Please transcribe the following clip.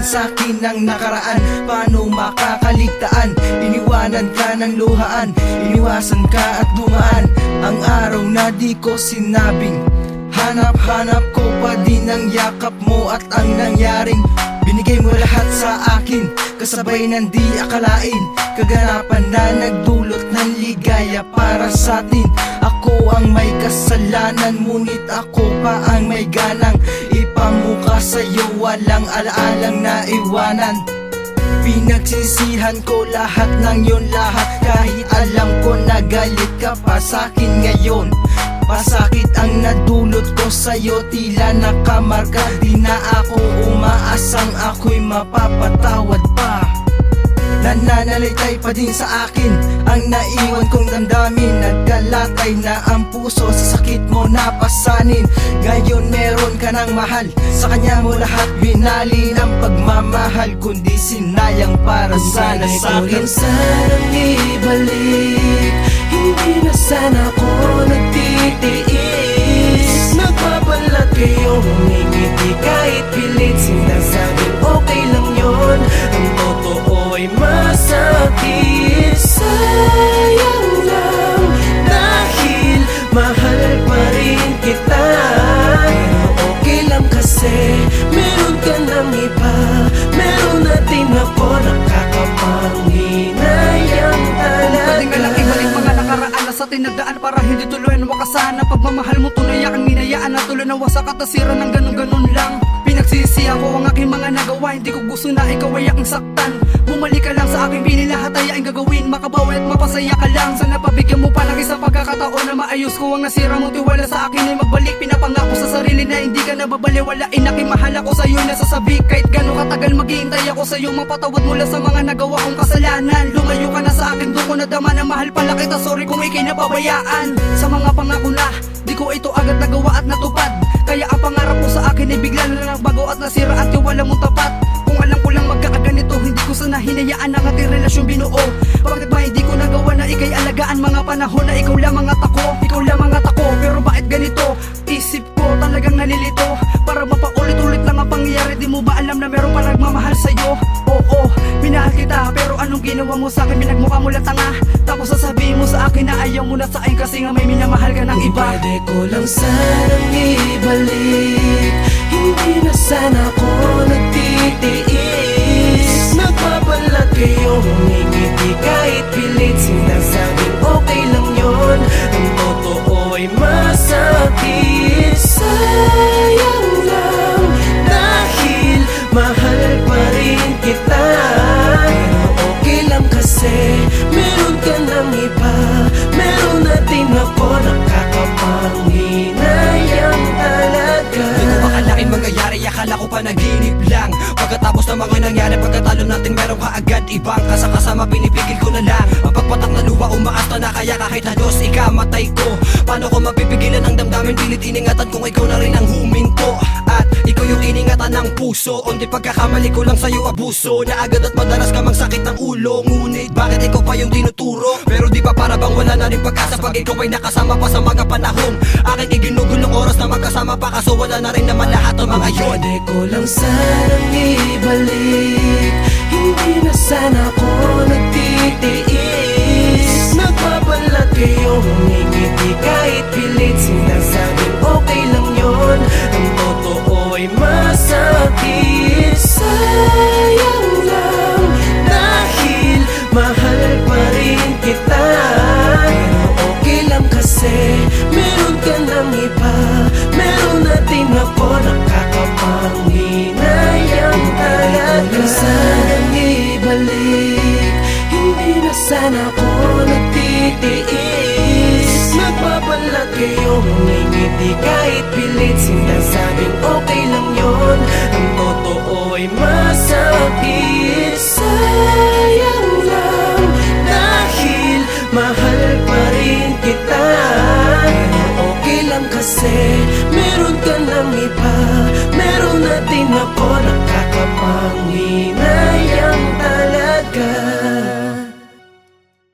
sa'kin ang nakaraan. Paano makakaligtaan? Iniwanan ka ng luhaan, iniwasan ka at dumaan ang araw na di ko sinabing hanap ko pa din ang yakap mo at ang nangyaring binigay mo lahat sa akin, kasabay ng di akalain, kaganapan na nagdulot ng ligaya para sa atin. Ako ang may kasalanan, ngunit ako pa ang may ganang ipamuka sa'yo, walang alaalang naiwanan. Pinagsisihan ko lahat ng yun lahat, kahit alam ko na galit ka pa sa'kin ngayon. Masakit ang nadulot ko sa'yo, tila nakamarka. Di na ako umaasang ako'y mapapatawad pa. Nananalaytay pa din sa akin ang naiwan kong damdamin. Nagkalatay na ang puso sa sakit mo napasanin. Ngayon meron ka ng mahal, sa kanya mo lahat binali ng pagmamahal, kundi sinayang para sana sa'kin. Sanang ibalik, hindi na sana ako nagtitiis. Nagpapalat kayo, humingiti kahit pilit. Sinasabing okay lang yon, ang totoo ay masakit. Sayang lang, dahil mahal pa rin kita. Pero okay lang kasi meron ka ng iba, meron na din ako, nakakapanghinayang talaga. Pwedeng alaki balik mga nakaraan na sa tinagdaan, para hindi tuloy ang wakasan. Ang pagmamahal mo tunay aking minayaan, na tuloy na wasak at nasira ng ganun lang. Pinagsisi ako ang aking mga nagawa, hindi ko gusto na ikaw ay aking saktan. Bumalik ka lang sa aking pinilahat, ayaing gagawin, makabawi at mapasaya ka lang. Sana pabigyan mo pa ng isang pagkakataon na maayos ko ang nasira mong tiwala sa akin ay magbalik. Pinapangako sa sarili na hindi ka nababaliwalain, aking mahal ako sa'yo nasasabi. Kahit gano'ng katagal maghihintay ako sa'yo, mapatawad mula sa mga nagawa kong kasalanan. Lumayo ka na sa akin, doon ko nadama na mahal pala kita. Sorry kung ikay napabayaan. Sa mga pangako na di ko ito agad nagawa at natupad, kaya ang pangarap mo sa akin ay bigla na nagbago at nasira at tiwala mong tapat. Kung alam ko lang magkakaganito, hindi ko sana hinayaan ang ating relasyon binuo. Bakit ba hindi ko nagawa na ikay alagaan? Mga panahon na ikaw lamang at ako, ikaw lamang at ako. Pero bakit ganito? Isip ko talagang nalilito, para mapaulit-ulit lang ang pangyayari. Di mo ba alam na meron pa nagmamahal sa'yo? Oo, minahal kita, pero anong ginawa mo sa'kin? Pinagmukha mo lang tanga, tapos sasabihin mo sa akin na ayaw mo na sa'kin kasi nga may minamahal ka ng iba. Pwede ko lang sanang ibalik, hindi na sana ako nagtitiis. Nagpapalat kayo, humingiti kahit pilit. Sinasabing okay lang yon, ang totoo ay masakit. Sayang lang, dahil mahal pa rin kita. Pero okay lang kasi meron ka ng iba, meron na din ako, nakakapanghinayang talaga. Di ko akalain mangyayari, akala ko panaginip lang. Pagkatapos ng mga nangyari, pagkatalo natin meron ka agad ibang kasama, pinipigil ko na lang ang pagpatak na luha, umaas na kaya kahit halos ikamatay ko. Paano ko mapipigilan ang damdamin, pilit iningatan kung ikaw na rin ang huminto. At ikaw yung iningatan ng puso, onti pagkakamali ko lang sa'yo abuso, na agad at madalas ka mang sakit ng ulo. Ngunit bakit ikaw pa yung tinuturo? Pero di ba para bang wala na rin pag-asa pag ikaw ay nakasama pa sa mga panahon aking iginugulong oras na magkasama pa, kaso wala na rin naman lahat ng mga yun. Pwede ko lang sanang ibalik, hindi na sana ako nagtitiis. Nagpapalat kayo, humingiti kahit pilit.